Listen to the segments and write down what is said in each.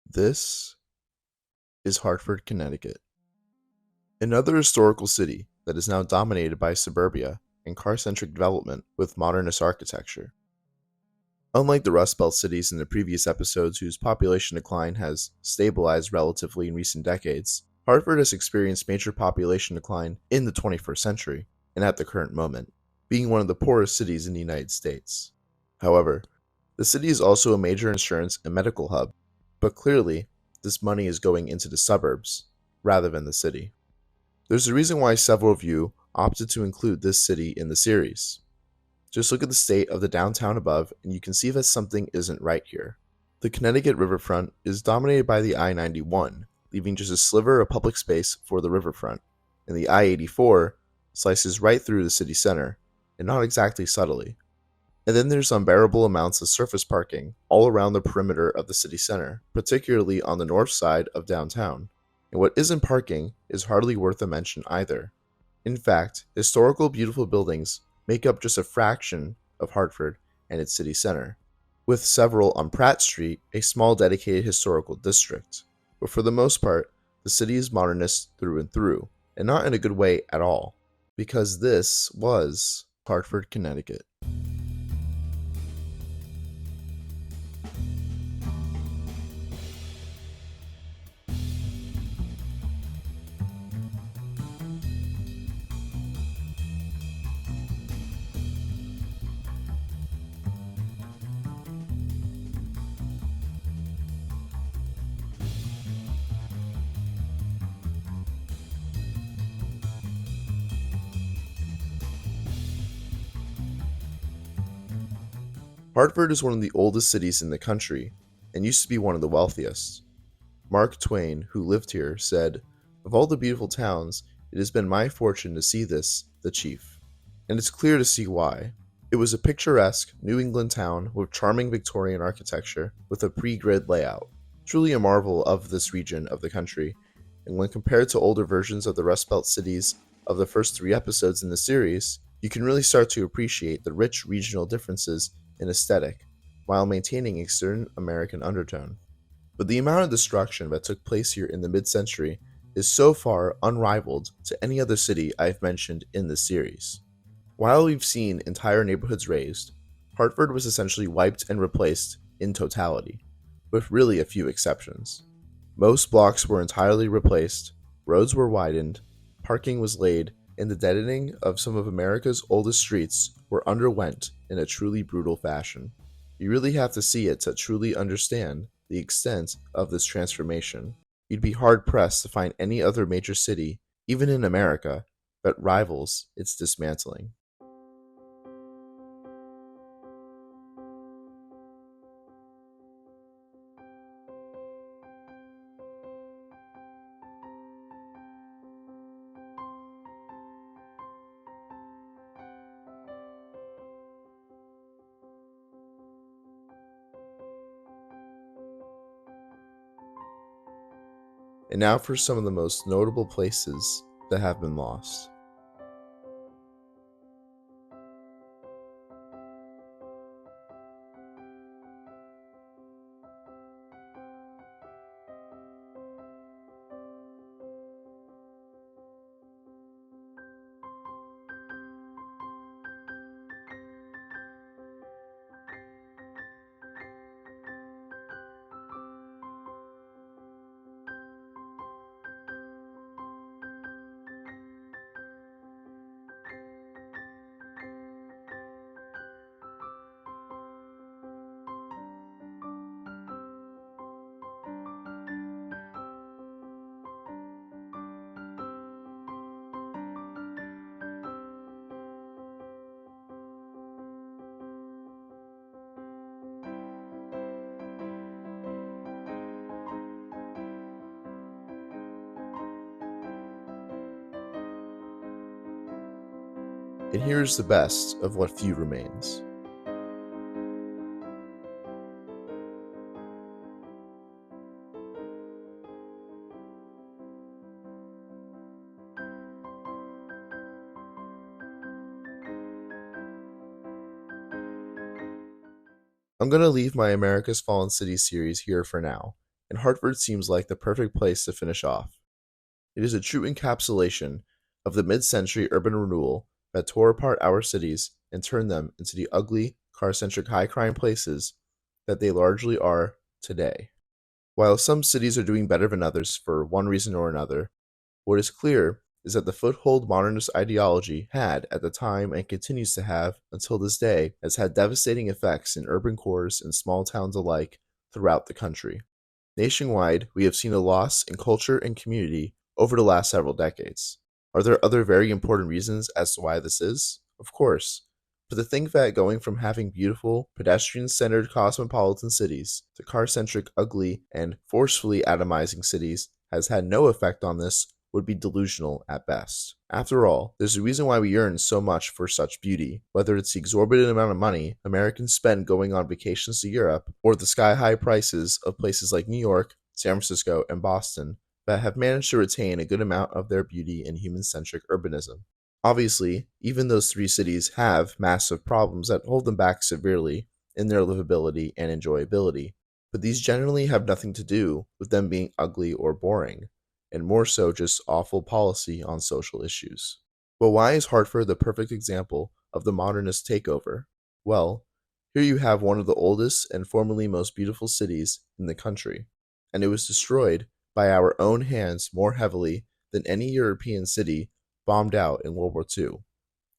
This is Hartford, Connecticut, another historical city that is now dominated by suburbia and car-centric development with modernist architecture. Unlike the Rust Belt cities in the previous episodes whose population decline has stabilized relatively in recent decades, Hartford has experienced major population decline in the 21st century and at the current moment, being one of the poorest cities in the United States. However, the city is also a major insurance and medical hub, but clearly, this money is going into the suburbs rather than the city. There's a reason why several of you opted to include this city in the series. Just look at the state of the downtown above and you can see that something isn't right here. The Connecticut riverfront is dominated by the I-91, leaving just a sliver of public space for the riverfront, and the I-84 slices right through the city center, and not exactly subtly. And then there's unbearable amounts of surface parking all around the perimeter of the city center, particularly on the north side of downtown. And what isn't parking is hardly worth a mention either. In fact, historical beautiful buildings make up just a fraction of Hartford and its city center, with several on Pratt Street, a small dedicated historical district. But for the most part, the city is modernist through and through, and not in a good way at all, because this was Hartford, Connecticut. Hartford is one of the oldest cities in the country and used to be one of the wealthiest. Mark Twain, who lived here, said, "Of all the beautiful towns, it has been my fortune to see this, the chief." And it's clear to see why. It was a picturesque New England town with charming Victorian architecture with a pre-grid layout. Truly a marvel of this region of the country, and when compared to older versions of the Rust Belt cities of the first 3 episodes in the series, you can really start to appreciate the rich regional differences in aesthetic, while maintaining a certain American undertone. But the amount of destruction that took place here in the mid-century is so far unrivaled to any other city I've mentioned in this series. While we've seen entire neighborhoods razed, Hartford was essentially wiped and replaced in totality, with really a few exceptions. Most blocks were entirely replaced, roads were widened, parking was laid, and the deadening of some of America's oldest streets were underwent in a truly brutal fashion. You really have to see it to truly understand the extent of this transformation. You'd be hard-pressed to find any other major city, even in America, that rivals its dismantling. And now for some of the most notable places that have been lost. And here's the best of what few remains. I'm going to leave my America's Fallen Cities series here for now, and and Hartford seems like the perfect place to finish off. It is a true encapsulation of the mid century urban renewal that tore apart our cities and turned them into the ugly, car centric, high crime places that they largely are today. While some cities are doing better than others for one reason or another, what is clear is that the foothold modernist ideology had at the time and continues to have until this day has had devastating effects in urban cores and small towns alike throughout the country. Nationwide, we have seen a loss in culture and community over the last several decades. Are there other very important reasons as to why this is? Of course. But to think that going from having beautiful, pedestrian centered cosmopolitan cities to car centric, ugly, and forcefully atomizing cities has had no effect on this would be delusional at best. After all, there's a reason why we yearn so much for such beauty, whether it's the exorbitant amount of money Americans spend going on vacations to Europe, or the sky-high prices of places like New York, San Francisco, and Boston that have managed to retain a good amount of their beauty in human-centric urbanism. Obviously, even those three cities have massive problems that hold them back severely in their livability and enjoyability, but these generally have nothing to do with them being ugly or boring, and more so just awful policy on social issues. But why is Hartford the perfect example of the modernist takeover? Well, here you have one of the oldest and formerly most beautiful cities in the country, and it was destroyed by our own hands more heavily than any European city bombed out in World War II,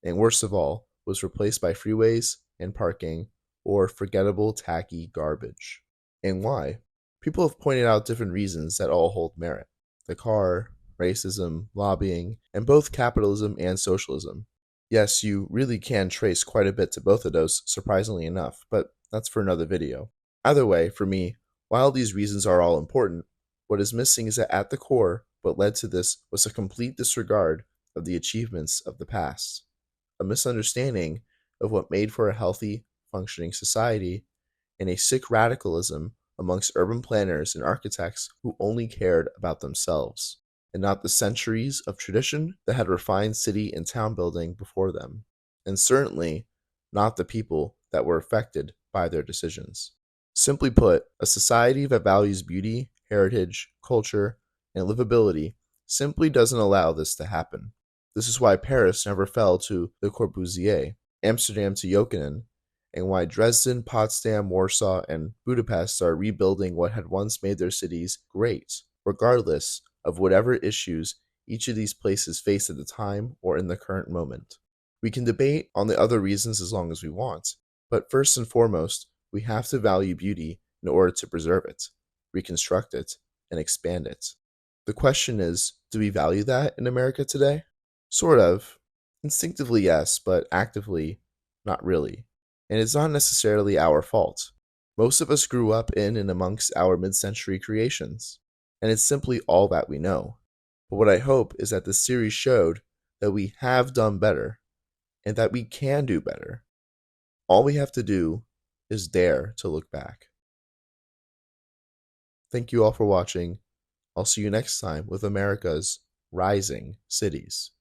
and worst of all, was replaced by freeways and parking or forgettable tacky garbage. And why? People have pointed out different reasons that all hold merit: the car, racism, lobbying, and both capitalism and socialism. Yes, you really can trace quite a bit to both of those, surprisingly enough, but that's for another video. Either way, for me, while these reasons are all important, what is missing is that at the core, what led to this was a complete disregard of the achievements of the past, a misunderstanding of what made for a healthy, functioning society, and a sick radicalism amongst urban planners and architects who only cared about themselves, and not the centuries of tradition that had refined city and town building before them, and certainly not the people that were affected by their decisions. Simply put, a society that values beauty, heritage, culture, and livability simply doesn't allow this to happen. This is why Paris never fell to Le Corbusier, Amsterdam to Jokinen, and why Dresden, Potsdam, Warsaw, and Budapest are rebuilding what had once made their cities great, regardless of whatever issues each of these places face at the time or in the current moment. We can debate on the other reasons as long as we want, but first and foremost, we have to value beauty in order to preserve it, reconstruct it, and expand it. The question is, do we value that in America today? Sort of. Instinctively, yes, but actively, not really. And it's not necessarily our fault. Most of us grew up in and amongst our mid century creations, and it's simply all that we know. But what I hope is that this series showed that we have done better, and that we can do better. All we have to do is dare to look back. Thank you all for watching. I'll see you next time with America's rising cities.